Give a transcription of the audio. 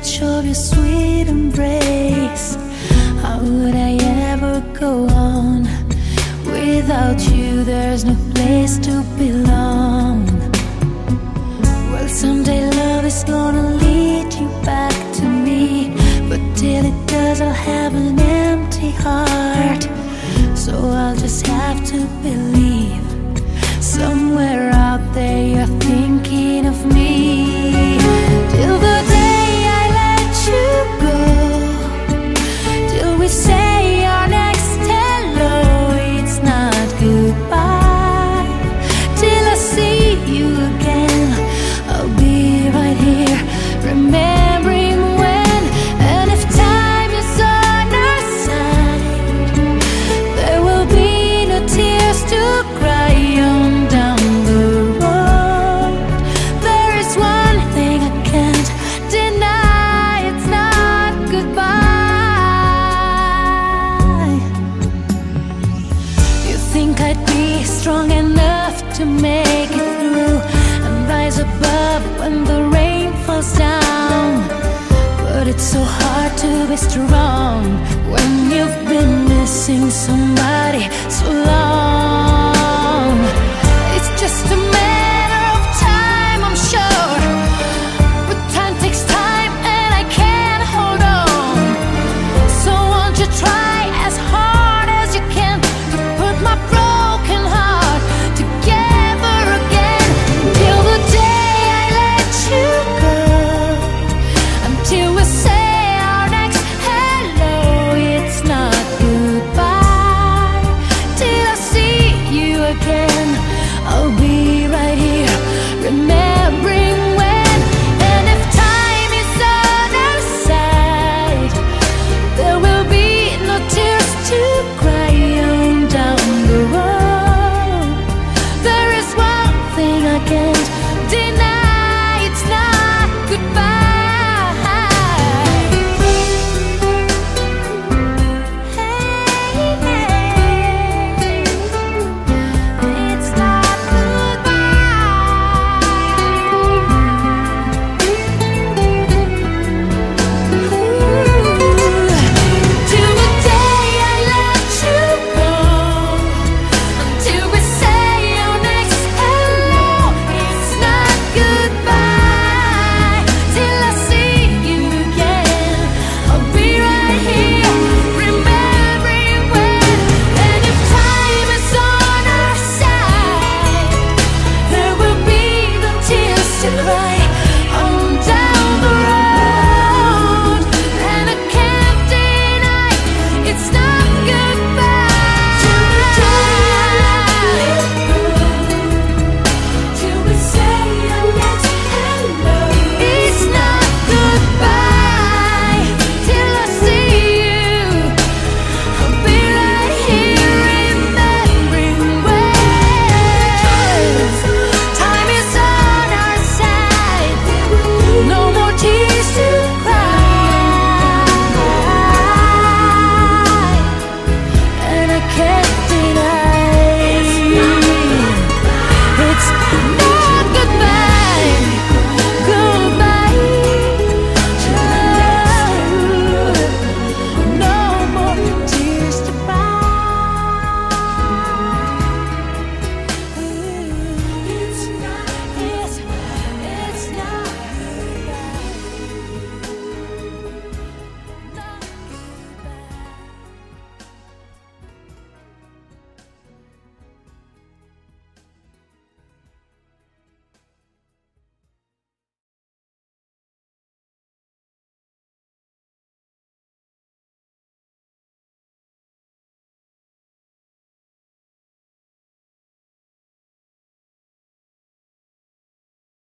touch of your sweet embrace. How would I ever go on? Without you there's no place to belong. Well, someday love is gonna lead you back to me, but till it does I'll have an empty heart. So I'll just have to believe somewhere out there you're thinking of me. Till the day I let you go, till we say our next hello, it's not goodbye. Till I see you again, I'll be right here, remembering when. And if time is on our side, there will be no tears to cry on down the road. There is one thing I can't deny, it's not goodbye. You think I'd be strong enough to make it through and rise above when the rain falls down, but it's so hard to be strong when you've been missing somebody so long.